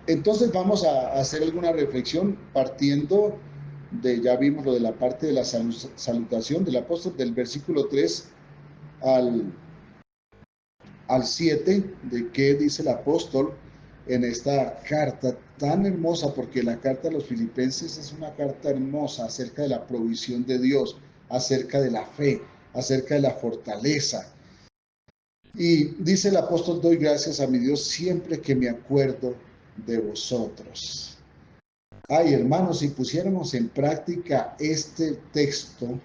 Entonces vamos a hacer alguna reflexión partiendo de, ya vimos lo de la parte de la salutación del apóstol, del versículo 3 al, al 7, de qué dice el apóstol en esta carta tan hermosa, porque la carta a los filipenses es una carta hermosa acerca de la provisión de Dios, acerca de la fe, acerca de la fortaleza. Y dice el apóstol: doy gracias a mi Dios siempre que me acuerdo de vosotros. Ay, hermanos, si pusiéramos en práctica este texto,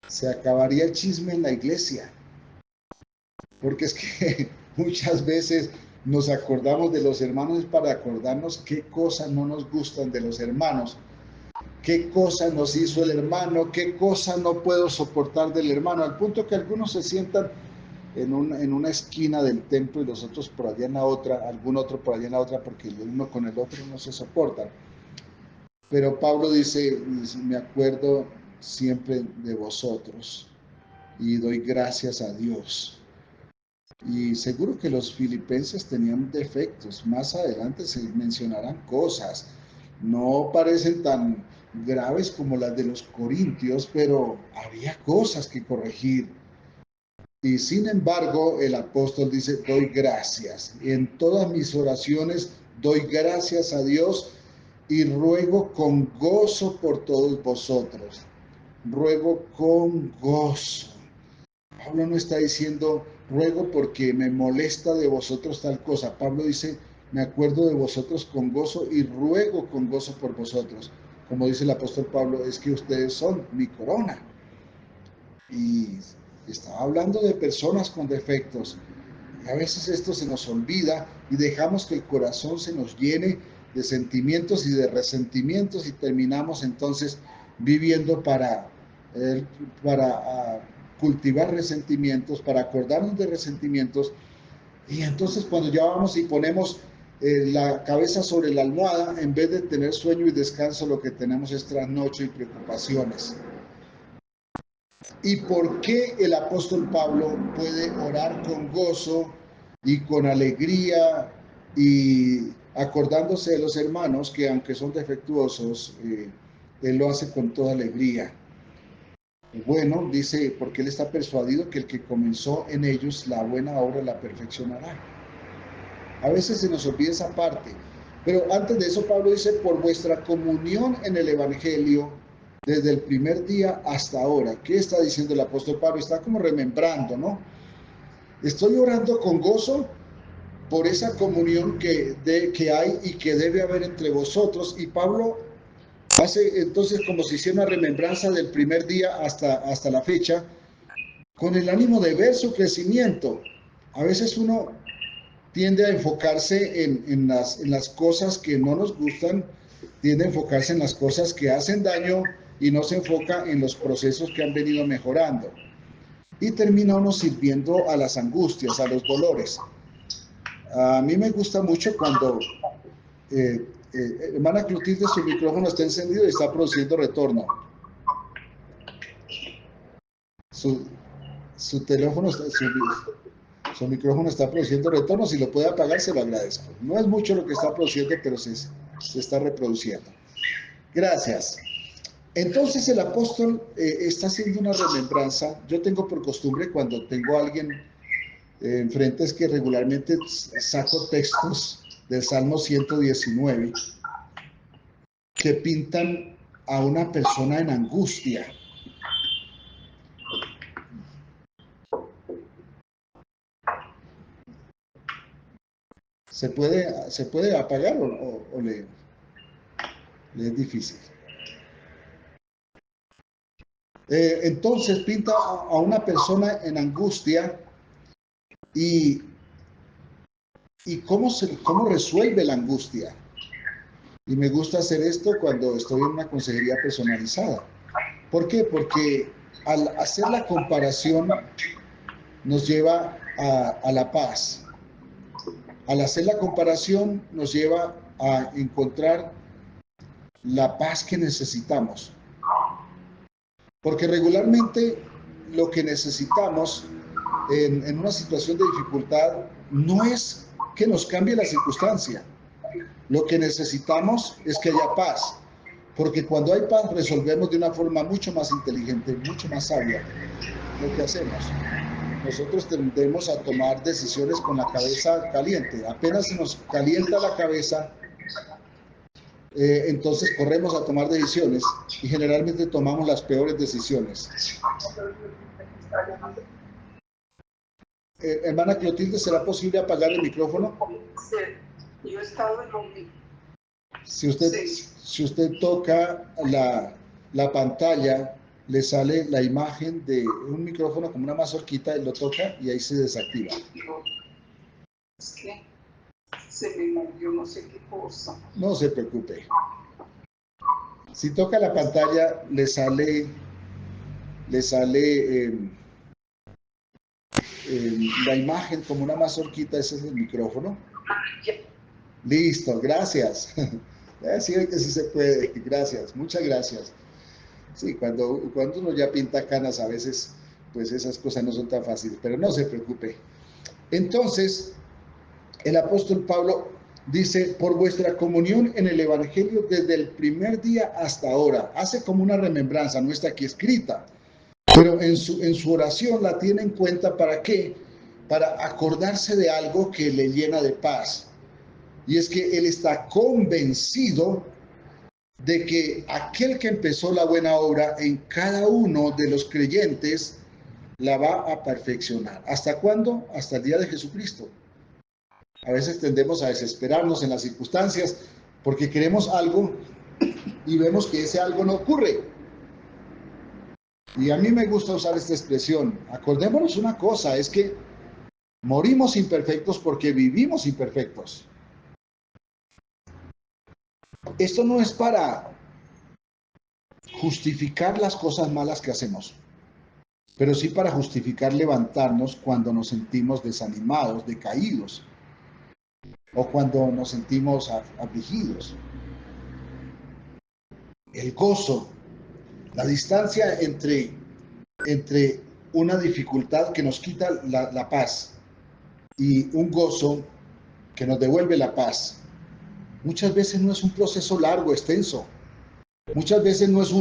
se acabaría el chisme en la iglesia. Porque es que muchas veces nos acordamos de los hermanos para acordarnos qué cosas no nos gustan de los hermanos, qué cosa nos hizo el hermano, qué cosa no puedo soportar del hermano, al punto que algunos se sientan en una esquina del templo y los otros por allá en la otra, algún otro por allá en la otra, porque el uno con el otro no se soportan. Pero Pablo dice: me acuerdo siempre de vosotros y doy gracias a Dios. Y seguro que los filipenses tenían defectos. Más adelante se mencionarán cosas. No parecen tan graves como las de los corintios, pero había cosas que corregir. Y sin embargo, el apóstol dice: doy gracias. Y en todas mis oraciones doy gracias a Dios y ruego con gozo por todos vosotros. Ruego con gozo. Pablo no está diciendo ruego porque me molesta de vosotros tal cosa. Pablo dice: me acuerdo de vosotros con gozo y ruego con gozo por vosotros. Como dice el apóstol Pablo, es que ustedes son mi corona. Y estaba hablando de personas con defectos. Y a veces esto se nos olvida y dejamos que el corazón se nos llene de sentimientos y de resentimientos y terminamos entonces viviendo para cultivar resentimientos, para acordarnos de resentimientos. Y entonces cuando ya vamos y ponemos la cabeza sobre la almohada, en vez de tener sueño y descanso, lo que tenemos es trasnocho y preocupaciones. ¿Y por qué el apóstol Pablo puede orar con gozo y con alegría y acordándose de los hermanos que, aunque son defectuosos, él lo hace con toda alegría? Bueno, dice, porque él está persuadido que el que comenzó en ellos la buena obra la perfeccionará. A veces se nos olvida esa parte. Pero antes de eso, Pablo dice: por vuestra comunión en el Evangelio, desde el primer día hasta ahora. ¿Qué está diciendo el apóstol Pablo? Está como remembrando, ¿no? Estoy orando con gozo por esa comunión que hay y que debe haber entre vosotros. Y Pablo hace entonces como si hiciera una remembranza del primer día hasta la fecha, con el ánimo de ver su crecimiento. A veces uno tiende a enfocarse en las cosas que no nos gustan, tiende a enfocarse en las cosas que hacen daño y no se enfoca en los procesos que han venido mejorando. Y termina uno sirviendo a las angustias, a los dolores. A mí me gusta mucho cuando hermana Clotilde, su micrófono está encendido y está produciendo retorno. Su, su teléfono, su micrófono está produciendo retorno. Si lo puede apagar, se lo agradezco. No es mucho lo que está produciendo, pero se está reproduciendo. Gracias. Entonces el apóstol está haciendo una remembranza. Yo tengo por costumbre, cuando tengo a alguien enfrente, es que regularmente saco textos del Salmo 119 que pintan a una persona en angustia. ¿Se puede apagar o le es difícil? Entonces pinta a una persona en angustia y, cómo resuelve la angustia. Y me gusta hacer esto cuando estoy en una consejería personalizada. ¿Por qué? Porque al hacer la comparación nos lleva a la paz. Al hacer la comparación nos lleva a encontrar la paz que necesitamos. Porque regularmente lo que necesitamos en una situación de dificultad no es que nos cambie la circunstancia, Lo que necesitamos es que haya paz, porque cuando hay paz resolvemos de una forma mucho más inteligente, mucho más sabia lo que hacemos. Nosotros tendemos a tomar decisiones con la cabeza caliente. Apenas se nos calienta la cabeza, entonces corremos a tomar decisiones y generalmente tomamos las peores decisiones. Hermana Clotilde, ¿será posible apagar el micrófono? Yo he estado en lo mismo. Si usted toca la pantalla, le sale la imagen de un micrófono como una mazorquita, y lo toca y ahí se desactiva. Es que se me movió no sé qué cosa. No se preocupe. Si toca la pantalla, le sale la imagen como una mazorquita, ese es el micrófono. Listo, gracias. Sí, que sí se puede, gracias, muchas gracias. Sí, cuando uno ya pinta canas, a veces, pues esas cosas no son tan fáciles, pero no se preocupe. Entonces, el apóstol Pablo dice, por vuestra comunión en el Evangelio desde el primer día hasta ahora, hace como una remembranza, no está aquí escrita, pero en su oración la tiene en cuenta. ¿Para qué? Para acordarse de algo que le llena de paz. Y es que él está convencido de que aquel que empezó la buena obra en cada uno de los creyentes la va a perfeccionar. ¿Hasta cuándo? Hasta el día de Jesucristo. A veces tendemos a desesperarnos en las circunstancias porque queremos algo y vemos que ese algo no ocurre. Y a mí me gusta usar esta expresión. Acordémonos una cosa, es que morimos imperfectos porque vivimos imperfectos. Esto no es para justificar las cosas malas que hacemos, pero sí para justificar levantarnos cuando nos sentimos desanimados, decaídos, o cuando nos sentimos afligidos. El gozo, la distancia entre una dificultad que nos quita la paz y un gozo que nos devuelve la paz, muchas veces no es un proceso largo, extenso. Muchas veces es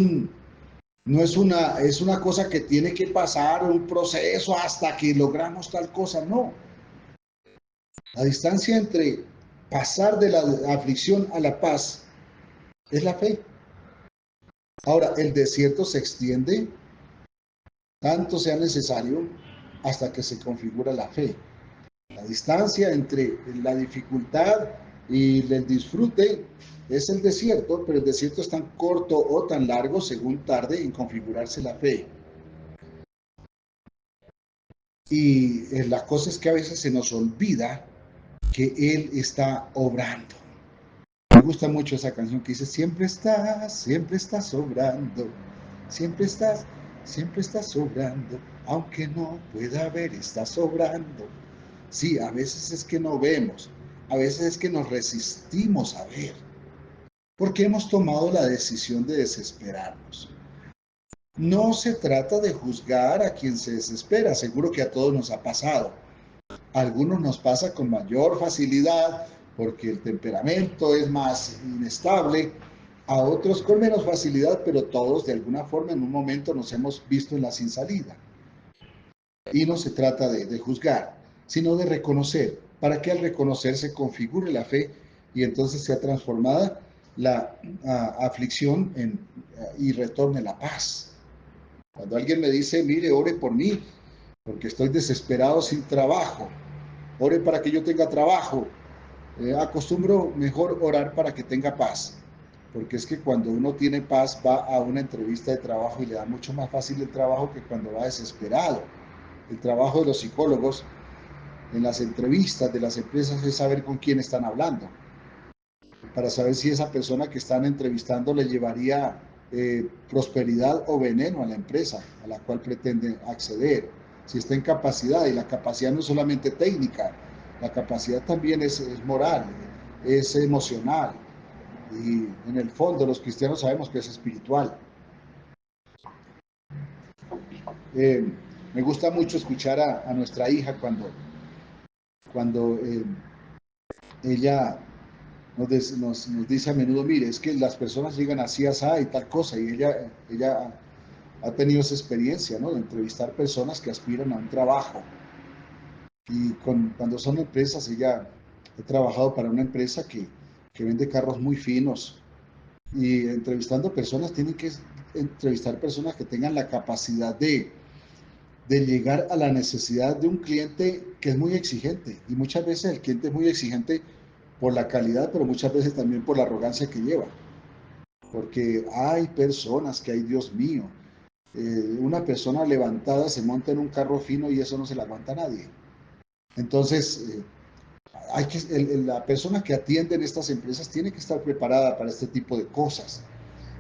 una cosa que tiene que pasar un proceso hasta que logramos tal cosa, no. La distancia entre pasar de la aflicción a la paz es la fe. Ahora, el desierto se extiende tanto sea necesario hasta que se configura la fe. La distancia entre la dificultad y el disfrute es el desierto, pero el desierto es tan corto o tan largo según tarde en configurarse la fe. Y la cosa es que a veces se nos olvida que Él está obrando. Me gusta mucho esa canción que dice, siempre estás obrando, siempre estás obrando, aunque no pueda ver, estás obrando. Sí, a veces es que no vemos, a veces es que nos resistimos a ver, porque hemos tomado la decisión de desesperarnos. No se trata de juzgar a quien se desespera, seguro que a todos nos ha pasado. A algunos nos pasa con mayor facilidad porque el temperamento es más inestable, a otros con menos facilidad, pero todos de alguna forma en un momento nos hemos visto en la sin salida. Y no se trata de juzgar, sino de reconocer, para que al reconocer se configure la fe y entonces sea transformada la aflicción y retorne la paz. Cuando alguien me dice, mire, ore por mí, porque estoy desesperado sin trabajo, ore para que yo tenga trabajo, acostumbro mejor orar para que tenga paz, porque es que cuando uno tiene paz va a una entrevista de trabajo y le da mucho más fácil el trabajo que cuando va desesperado. El trabajo de los psicólogos en las entrevistas de las empresas es saber con quién están hablando, para saber si esa persona que están entrevistando le llevaría prosperidad o veneno a la empresa a la cual pretende acceder, si está en capacidad, y la capacidad no es solamente técnica, la capacidad también es moral, es emocional, y en el fondo los cristianos sabemos que es espiritual. Me gusta mucho escuchar a nuestra hija cuando ella nos dice a menudo, mire, es que las personas llegan así, así y tal cosa, y ella ha tenido esa experiencia, ¿no? De entrevistar personas que aspiran a un trabajo. Y cuando son empresas, ella ha trabajado para una empresa que vende carros muy finos. Y entrevistando personas, tienen que entrevistar personas que tengan la capacidad de llegar a la necesidad de un cliente que es muy exigente. Y muchas veces el cliente es muy exigente por la calidad, pero muchas veces también por la arrogancia que lleva. Porque hay personas que, hay Dios mío, una persona levantada se monta en un carro fino y eso no se le aguanta a nadie. Entonces, la persona que atiende en estas empresas tiene que estar preparada para este tipo de cosas.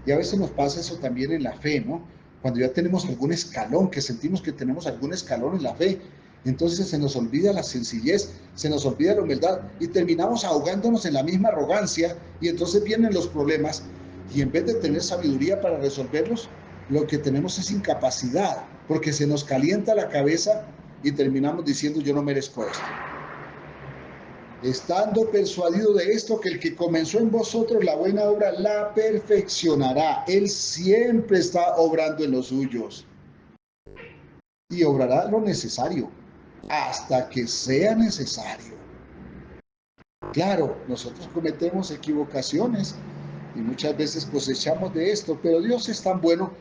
Y a veces nos pasa eso también en la fe, ¿no? Cuando ya tenemos algún escalón, que sentimos que tenemos algún escalón en la fe, entonces se nos olvida la sencillez, se nos olvida la humildad y terminamos ahogándonos en la misma arrogancia y entonces vienen los problemas y en vez de tener sabiduría para resolverlos, lo que tenemos es incapacidad, porque se nos calienta la cabeza y terminamos diciendo yo no merezco esto. Estando persuadido de esto, que el que comenzó en vosotros la buena obra la perfeccionará. Él siempre está obrando en los suyos y obrará lo necesario hasta que sea necesario. Claro, nosotros cometemos equivocaciones y muchas veces cosechamos de esto, pero Dios es tan bueno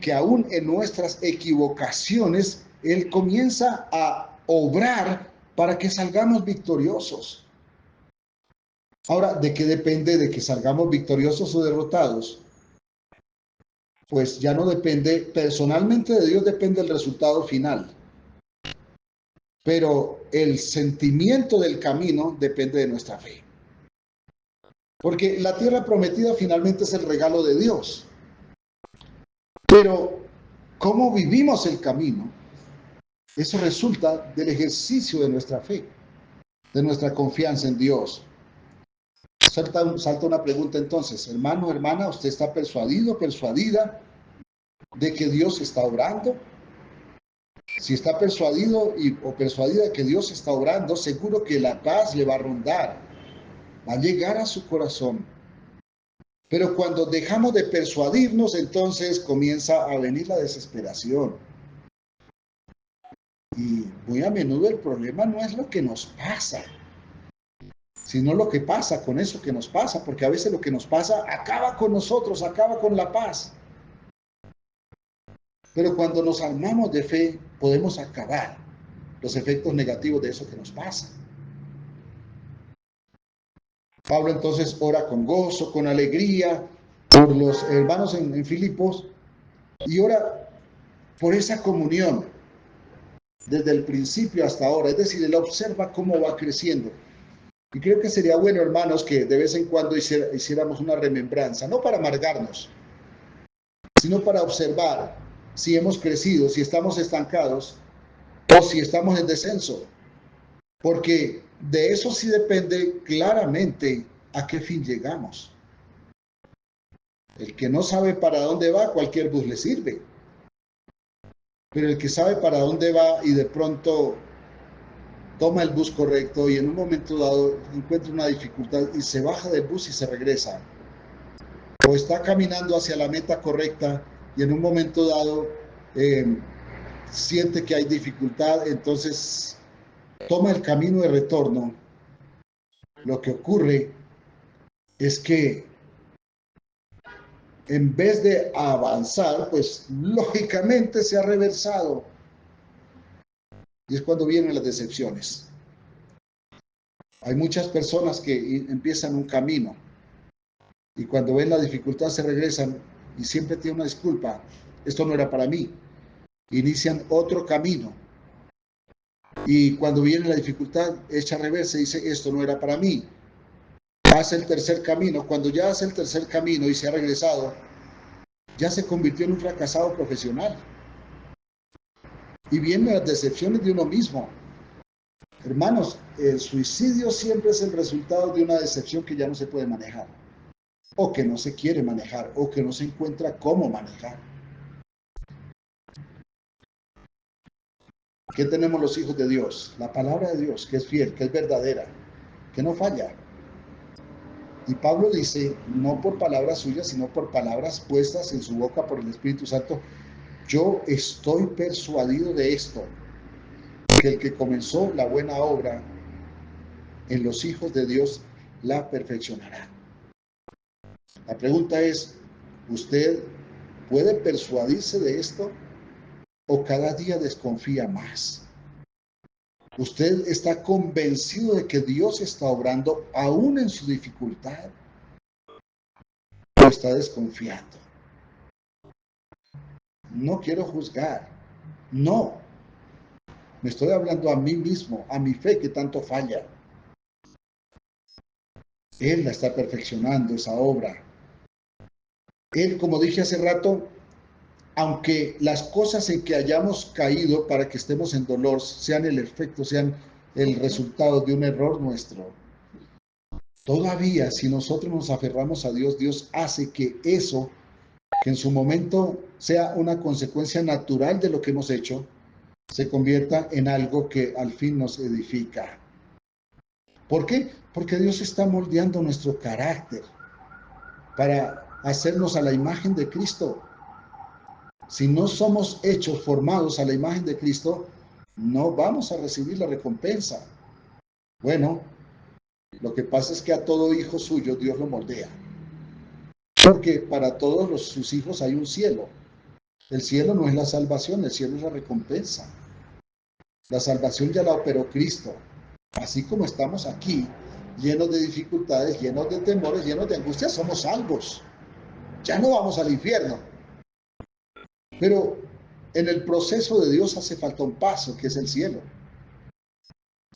que aún en nuestras equivocaciones Él comienza a obrar para que salgamos victoriosos. Ahora, ¿de qué depende de que salgamos victoriosos o derrotados? Pues ya no depende, personalmente de Dios depende el resultado final, pero el sentimiento del camino depende de nuestra fe. Porque la tierra prometida finalmente es el regalo de Dios, pero cómo vivimos el camino, eso resulta del ejercicio de nuestra fe, de nuestra confianza en Dios. Salta una pregunta entonces, hermano, hermana, ¿usted está persuadido, persuadida de que Dios está obrando? Si está persuadido o persuadida de que Dios está obrando, seguro que la paz le va a rondar, va a llegar a su corazón. Pero cuando dejamos de persuadirnos, entonces comienza a venir la desesperación. Y muy a menudo el problema no es lo que nos pasa, sino lo que pasa con eso que nos pasa, porque a veces lo que nos pasa acaba con nosotros, acaba con la paz. Pero cuando nos armamos de fe, podemos acabar los efectos negativos de eso que nos pasa. Pablo entonces ora con gozo, con alegría, por los hermanos en Filipos y ora por esa comunión desde el principio hasta ahora. Es decir, él observa cómo va creciendo. Y creo que sería bueno, hermanos, que de vez en cuando hiciéramos una remembranza, no para amargarnos, sino para observar si hemos crecido, si estamos estancados o si estamos en descenso. Porque de eso sí depende claramente a qué fin llegamos. El que no sabe para dónde va, cualquier bus le sirve. Pero el que sabe para dónde va y de pronto toma el bus correcto y en un momento dado encuentra una dificultad y se baja del bus y se regresa. O está caminando hacia la meta correcta y en un momento dado siente que hay dificultad, entonces toma el camino de retorno. Lo que ocurre es que en vez de avanzar, pues lógicamente se ha reversado. Y es cuando vienen las decepciones. Hay muchas personas que empiezan un camino y cuando ven la dificultad se regresan y siempre tienen una disculpa. Esto no era para mí. Inician otro camino y cuando viene la dificultad echa reversa y dice esto no era para mí. Hace el tercer camino. Cuando ya hace el tercer camino y se ha regresado, ya se convirtió en un fracasado profesional. Y vienen las decepciones de uno mismo. Hermanos, el suicidio siempre es el resultado de una decepción que ya no se puede manejar, o que no se quiere manejar, o que no se encuentra cómo manejar. ¿Qué tenemos los hijos de Dios? La palabra de Dios, que es fiel, que es verdadera, que no falla. Y Pablo dice, no por palabras suyas, sino por palabras puestas en su boca por el Espíritu Santo, yo estoy persuadido de esto, que el que comenzó la buena obra en los hijos de Dios, la perfeccionará. La pregunta es, ¿usted puede persuadirse de esto o cada día desconfía más? ¿Usted está convencido de que Dios está obrando aún en su dificultad o está desconfiando? No quiero juzgar, no. Me estoy hablando a mí mismo, a mi fe que tanto falla. Él la está perfeccionando, esa obra. Él, como dije hace rato, aunque las cosas en que hayamos caído para que estemos en dolor sean el efecto, sean el resultado de un error nuestro, todavía si nosotros nos aferramos a Dios, Dios hace que eso, que en su momento sea una consecuencia natural de lo que hemos hecho, se convierta en algo que al fin nos edifica. ¿Por qué? Porque Dios está moldeando nuestro carácter para hacernos a la imagen de Cristo. Si no somos hechos, formados a la imagen de Cristo, no vamos a recibir la recompensa. Bueno, lo que pasa es que a todo hijo suyo Dios lo moldea. Porque para todos sus hijos hay un cielo. El cielo no es la salvación, el cielo es la recompensa. La salvación ya la operó Cristo. Así como estamos aquí, llenos de dificultades, llenos de temores, llenos de angustias, somos salvos. Ya no vamos al infierno. Pero en el proceso de Dios hace falta un paso, que es el cielo.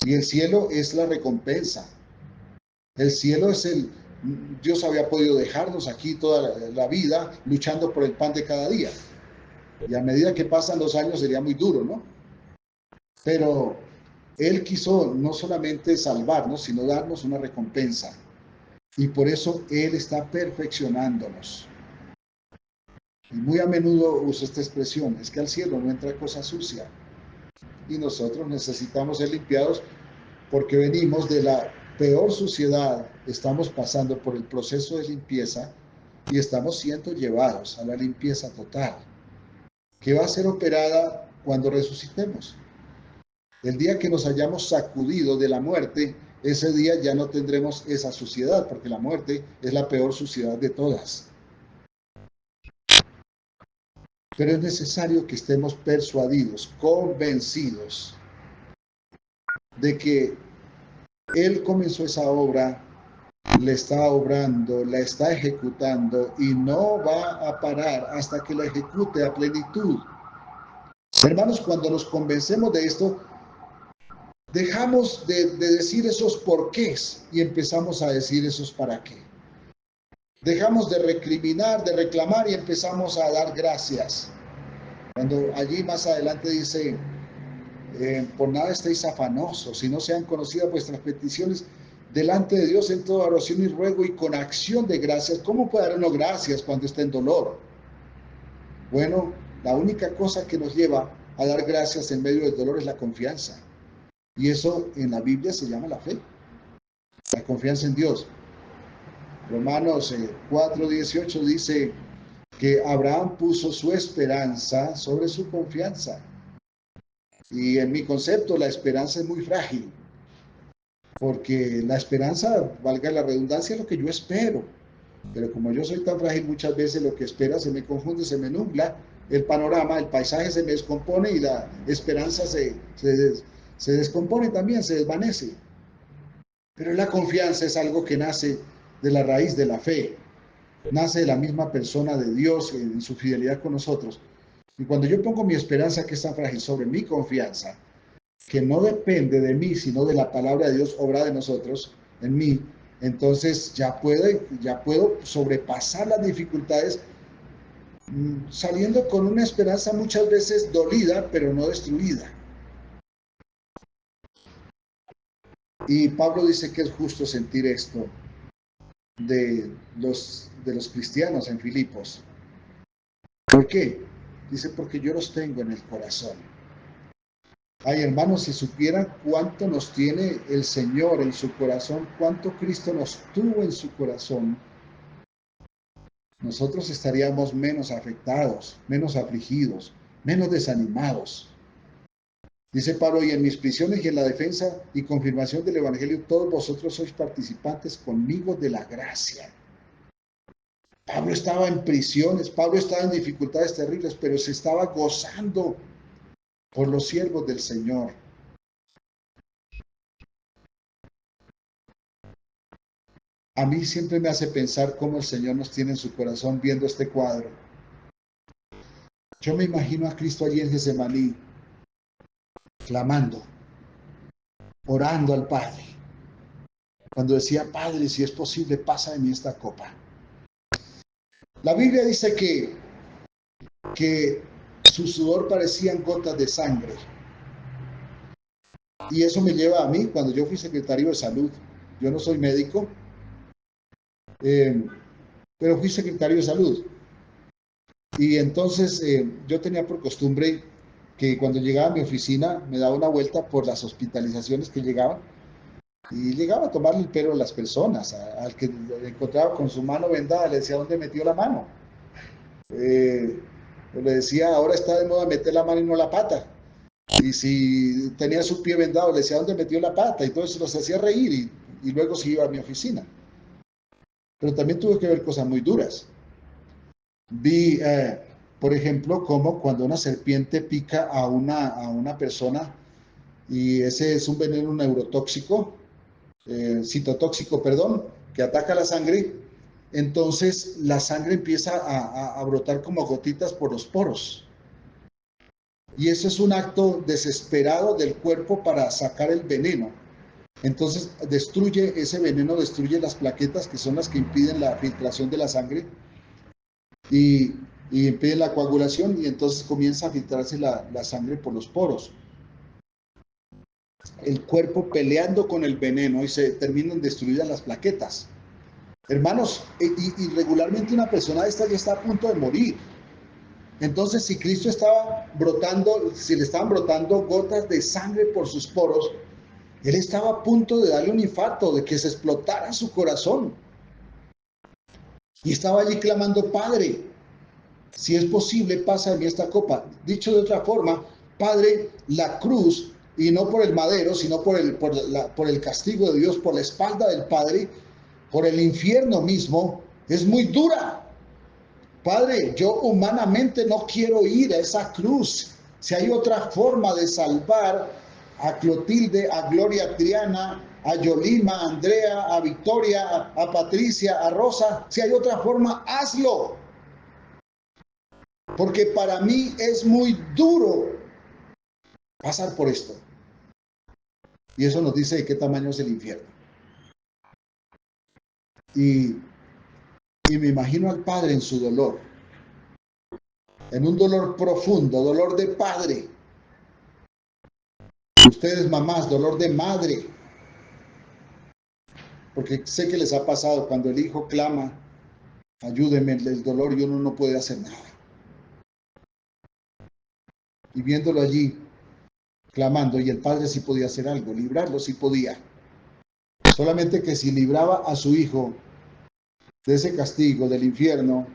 Y el cielo es la recompensa. El cielo es Dios había podido dejarnos aquí toda la vida luchando por el pan de cada día. Y a medida que pasan los años sería muy duro, ¿no? Pero Él quiso no solamente salvarnos, sino darnos una recompensa. Y por eso Él está perfeccionándonos. Y muy a menudo uso esta expresión, es que al cielo no entra cosa sucia. Y nosotros necesitamos ser limpiados porque venimos de la peor suciedad, estamos pasando por el proceso de limpieza y estamos siendo llevados a la limpieza total, que va a ser operada cuando resucitemos. El día que nos hayamos sacudido de la muerte, ese día ya no tendremos esa suciedad, porque la muerte es la peor suciedad de todas. Pero es necesario que estemos persuadidos, convencidos de que Él comenzó esa obra, le está obrando, la está ejecutando y no va a parar hasta que la ejecute a plenitud. Hermanos, cuando nos convencemos de esto, dejamos de decir esos porqués y empezamos a decir esos para qué. Dejamos de recriminar, de reclamar y empezamos a dar gracias. Cuando allí más adelante dice, por nada estéis afanosos, si no sean conocidas vuestras peticiones delante de Dios en toda oración y ruego y con acción de gracias. ¿Cómo puede dar uno gracias cuando está en dolor? Bueno, la única cosa que nos lleva a dar gracias en medio del dolor es la confianza. Y eso en la Biblia se llama la fe, la confianza en Dios. Romanos 4:18 dice que Abraham puso su esperanza sobre su confianza. Y en mi concepto la esperanza es muy frágil, porque la esperanza, valga la redundancia, es lo que yo espero. Pero como yo soy tan frágil, muchas veces lo que espera se me confunde, se me nubla el panorama, el paisaje se me descompone y la esperanza se descompone también, se desvanece. Pero la confianza es algo que nace de la raíz de la fe, nace de la misma persona de Dios en su fidelidad con nosotros. Y cuando yo pongo mi esperanza, que es tan frágil, sobre mi confianza, que no depende de mí, sino de la palabra de Dios obra de nosotros, en mí, entonces ya puedo sobrepasar las dificultades saliendo con una esperanza muchas veces dolida, pero no destruida. Y Pablo dice que es justo sentir esto de los cristianos en Filipos. ¿Por qué? Dice, porque yo los tengo en el corazón. Ay, hermanos, si supieran cuánto nos tiene el Señor en su corazón, cuánto Cristo nos tuvo en su corazón, nosotros estaríamos menos afectados, menos afligidos, menos desanimados. Dice Pablo, y en mis prisiones y en la defensa y confirmación del Evangelio, todos vosotros sois participantes conmigo de la gracia. Pablo estaba en prisiones, Pablo estaba en dificultades terribles, pero se estaba gozando por los siervos del Señor. A mí siempre me hace pensar cómo el Señor nos tiene en su corazón viendo este cuadro. Yo me imagino a Cristo allí en Getsemaní, clamando, orando al Padre. Cuando decía, Padre, si es posible, pasa de mí esta copa. La Biblia dice que su sudor parecían gotas de sangre. Y eso me lleva a mí, cuando yo fui secretario de salud. Yo no soy médico, pero fui secretario de salud. Y entonces yo tenía por costumbre que cuando llegaba a mi oficina me daba una vuelta por las hospitalizaciones que llegaban y llegaba a tomarle el pelo a las personas. Al que encontraba con su mano vendada le decía, ¿dónde metió la mano? Le decía, ahora está de moda meter la mano y no la pata. Y si tenía su pie vendado, le decía, ¿dónde metió la pata? Y entonces los hacía reír y luego se iba a mi oficina. Pero también tuve que ver cosas muy duras. Vi, por ejemplo, cómo cuando una serpiente pica a una persona y ese es un veneno neurotóxico, citotóxico, perdón, que ataca la sangre, entonces la sangre empieza a brotar como gotitas por los poros. Y eso es un acto desesperado del cuerpo para sacar el veneno. Entonces destruye ese veneno, destruye las plaquetas que son las que impiden la filtración de la sangre y, y impiden la coagulación y entonces comienza a filtrarse la sangre por los poros. El cuerpo peleando con el veneno y se terminan destruidas las plaquetas. Hermanos, y regularmente una persona de esta ya está a punto de morir. Entonces, si Cristo estaba brotando, si le estaban brotando gotas de sangre por sus poros, él estaba a punto de darle un infarto, de que se explotara su corazón. Y estaba allí clamando, Padre, si es posible, pasa de mí esta copa. Dicho de otra forma, Padre, la cruz, y no por el madero, sino por el castigo de Dios, por la espalda del Padre, por el infierno mismo, es muy dura. Padre, yo humanamente no quiero ir a esa cruz. Si hay otra forma de salvar a Clotilde, a Gloria Triana, a Yolima, a Andrea, a Victoria, a Patricia, a Rosa, si hay otra forma, hazlo. Porque para mí es muy duro pasar por esto. Y eso nos dice de qué tamaño es el infierno. Y me imagino al Padre en su dolor, en un dolor profundo, dolor de padre. Ustedes mamás, dolor de madre. Porque sé que les ha pasado cuando el hijo clama, ayúdeme en el dolor y uno no puede hacer nada. Y viéndolo allí, clamando, y el padre sí podía hacer algo, librarlo sí podía. Solamente que si libraba a su hijo de ese castigo, del infierno,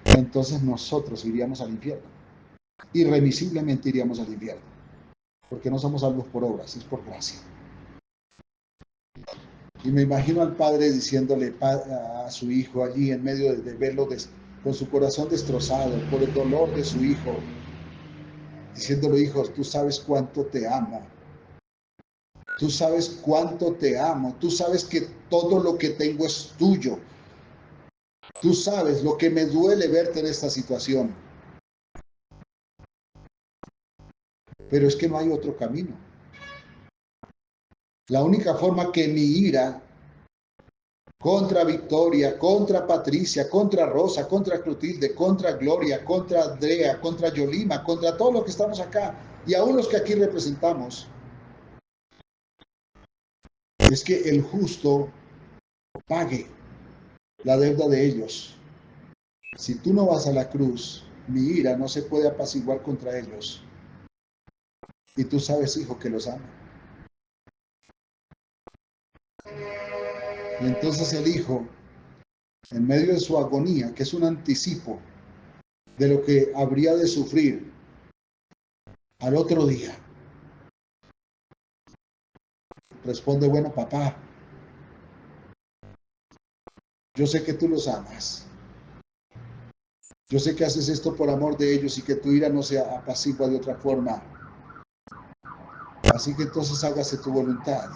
entonces nosotros iríamos al infierno. Irremisiblemente iríamos al infierno. Porque no somos salvos por obras, es por gracia. Y me imagino al padre diciéndole a su hijo allí en medio de verlo con su corazón destrozado por el dolor de su hijo, diciéndole, hijo, tú sabes cuánto te amo. Tú sabes cuánto te amo. Tú sabes que todo lo que tengo es tuyo. Tú sabes lo que me duele verte en esta situación. Pero es que no hay otro camino. La única forma que mi ira contra Victoria, contra Patricia, contra Rosa, contra Clotilde, contra Gloria, contra Andrea, contra Yolima, contra todos los que estamos acá y aún los que aquí representamos, es que el justo pague la deuda de ellos. Si tú no vas a la cruz, mi ira no se puede apaciguar contra ellos. Y tú sabes, hijo, que los ama. Y entonces el hijo, en medio de su agonía, que es un anticipo de lo que habría de sufrir al otro día, responde, bueno, papá, yo sé que tú los amas. Yo sé que haces esto por amor de ellos y que tu ira no se apacigua de otra forma. Así que entonces hágase tu voluntad.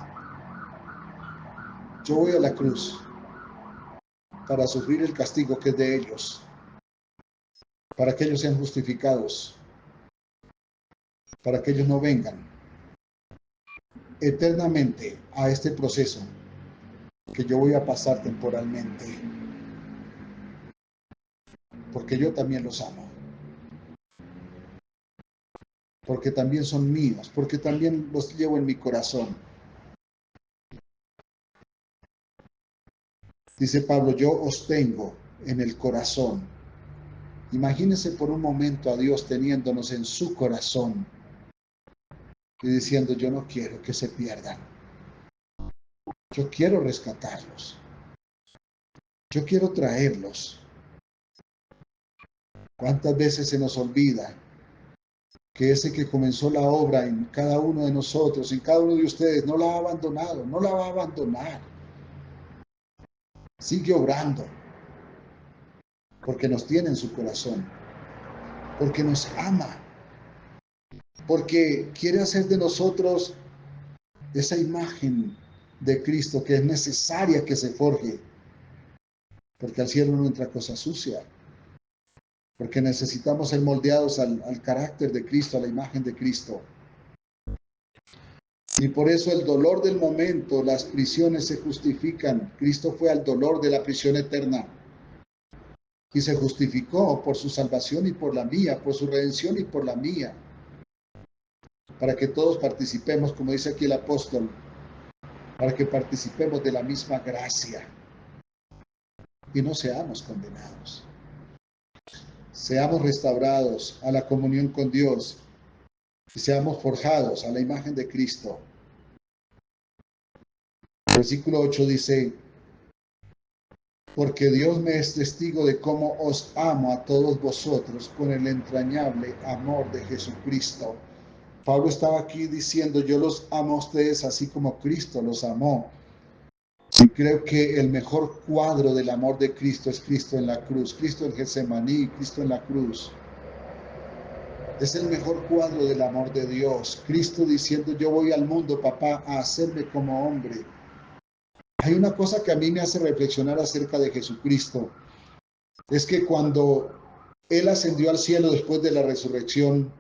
Yo voy a la cruz para sufrir el castigo que es de ellos, para que ellos sean justificados, para que ellos no vengan eternamente a este proceso que yo voy a pasar temporalmente, porque yo también los amo, porque también son míos, porque también los llevo en mi corazón. Dice Pablo, yo os tengo en el corazón. Imagínense por un momento a Dios teniéndonos en su corazón y diciendo, yo no quiero que se pierdan, yo quiero rescatarlos, yo quiero traerlos. ¿Cuántas veces se nos olvida que ese que comenzó la obra en cada uno de nosotros, en cada uno de ustedes, no la ha abandonado, no la va a abandonar? Sigue obrando, porque nos tiene en su corazón, porque nos ama, porque quiere hacer de nosotros esa imagen de Cristo que es necesaria que se forje, porque al cielo no entra cosa sucia, porque necesitamos ser moldeados al carácter de Cristo, a la imagen de Cristo. Y por eso el dolor del momento, las prisiones se justifican. Cristo fue al dolor de la prisión eterna y se justificó por su salvación y por la mía, por su redención y por la mía, para que todos participemos, como dice aquí el apóstol, para que participemos de la misma gracia y no seamos condenados. Seamos restaurados a la comunión con Dios y seamos forjados a la imagen de Cristo. El versículo 8 dice, porque Dios me es testigo de cómo os amo a todos vosotros con el entrañable amor de Jesucristo. Pablo estaba aquí diciendo, yo los amo a ustedes así como Cristo los amó. Y creo que el mejor cuadro del amor de Cristo es Cristo en la cruz, Cristo en Getsemaní, Cristo en la cruz. Es el mejor cuadro del amor de Dios. Cristo diciendo, yo voy al mundo, papá, a hacerme como hombre. Hay una cosa que a mí me hace reflexionar acerca de Jesucristo. Es que cuando Él ascendió al cielo después de la resurrección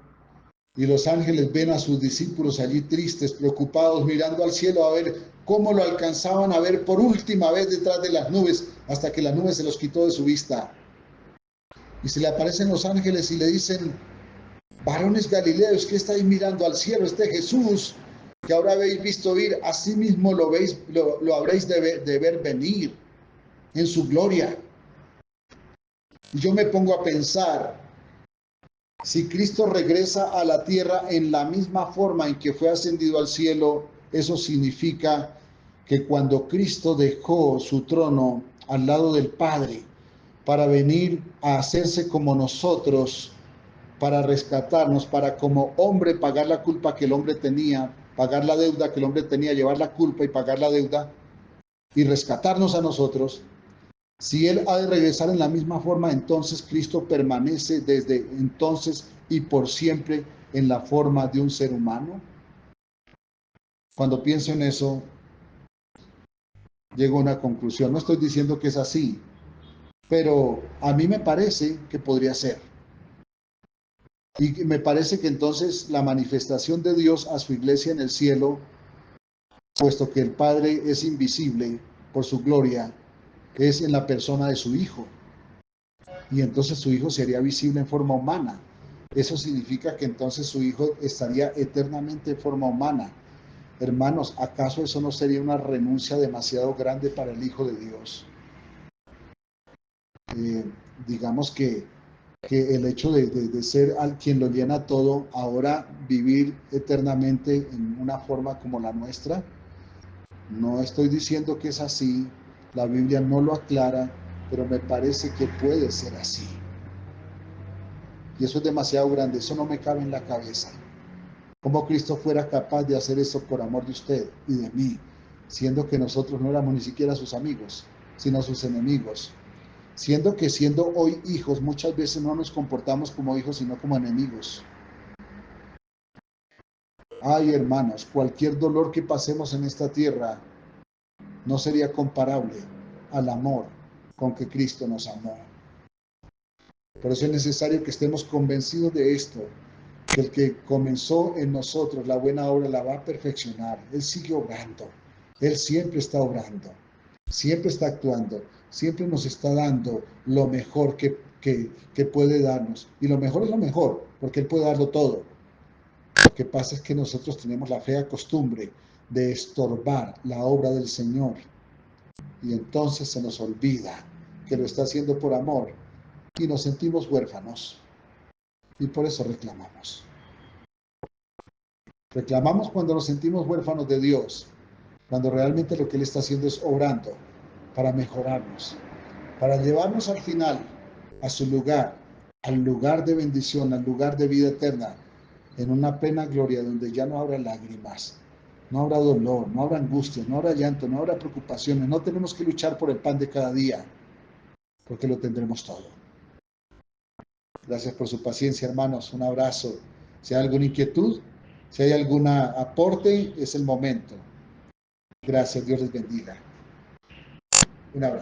y los ángeles ven a sus discípulos allí tristes, preocupados, mirando al cielo a ver cómo lo alcanzaban a ver por última vez detrás de las nubes, hasta que la nube se los quitó de su vista. Y se le aparecen los ángeles y le dicen, varones galileos, ¿qué estáis mirando al cielo? Este Jesús que ahora habéis visto ir, así mismo lo habréis de ver venir en su gloria. Y yo me pongo a pensar, si Cristo regresa a la tierra en la misma forma en que fue ascendido al cielo, eso significa que cuando Cristo dejó su trono al lado del Padre para venir a hacerse como nosotros, para rescatarnos, para como hombre pagar la culpa que el hombre tenía, pagar la deuda que el hombre tenía, llevar la culpa y pagar la deuda y rescatarnos a nosotros. Si Él ha de regresar en la misma forma, entonces Cristo permanece desde entonces y por siempre en la forma de un ser humano. Cuando pienso en eso, llego a una conclusión. No estoy diciendo que es así, pero a mí me parece que podría ser. Y me parece que entonces la manifestación de Dios a su iglesia en el cielo, puesto que el Padre es invisible por su gloria, es en la persona de su Hijo. Y entonces su Hijo sería visible en forma humana. Eso significa que entonces su Hijo estaría eternamente en forma humana. Hermanos, ¿acaso eso no sería una renuncia demasiado grande para el Hijo de Dios? Digamos que que el hecho de ser al quien lo llena todo, ahora vivir eternamente en una forma como la nuestra. No estoy diciendo que es así, la Biblia no lo aclara, pero me parece que puede ser así. Y eso es demasiado grande, eso no me cabe en la cabeza. ¿Cómo Cristo fuera capaz de hacer eso por amor de usted y de mí, siendo que nosotros no éramos ni siquiera sus amigos, sino sus enemigos? Siendo que siendo hoy hijos, muchas veces no nos comportamos como hijos, sino como enemigos. Ay, hermanos, cualquier dolor que pasemos en esta tierra no sería comparable al amor con que Cristo nos amó. Por eso es necesario que estemos convencidos de esto, que el que comenzó en nosotros la buena obra la va a perfeccionar. Él sigue obrando, Él siempre está obrando, siempre está actuando, siempre nos está dando lo mejor que puede darnos. Y lo mejor es lo mejor, porque Él puede darlo todo. Lo que pasa es que nosotros tenemos la fea costumbre de estorbar la obra del Señor y entonces se nos olvida que lo está haciendo por amor y nos sentimos huérfanos y por eso reclamamos. Reclamamos cuando nos sentimos huérfanos de Dios, cuando realmente lo que Él está haciendo es obrando para mejorarnos, para llevarnos al final a su lugar, al lugar de bendición, al lugar de vida eterna, en una plena gloria donde ya no habrá lágrimas, no habrá dolor, no habrá angustia, no habrá llanto, no habrá preocupaciones, no tenemos que luchar por el pan de cada día, porque lo tendremos todo. Gracias por su paciencia, hermanos. Un abrazo. Si hay alguna inquietud, si hay algún aporte, es el momento. Gracias, Dios les bendiga. Un abrazo.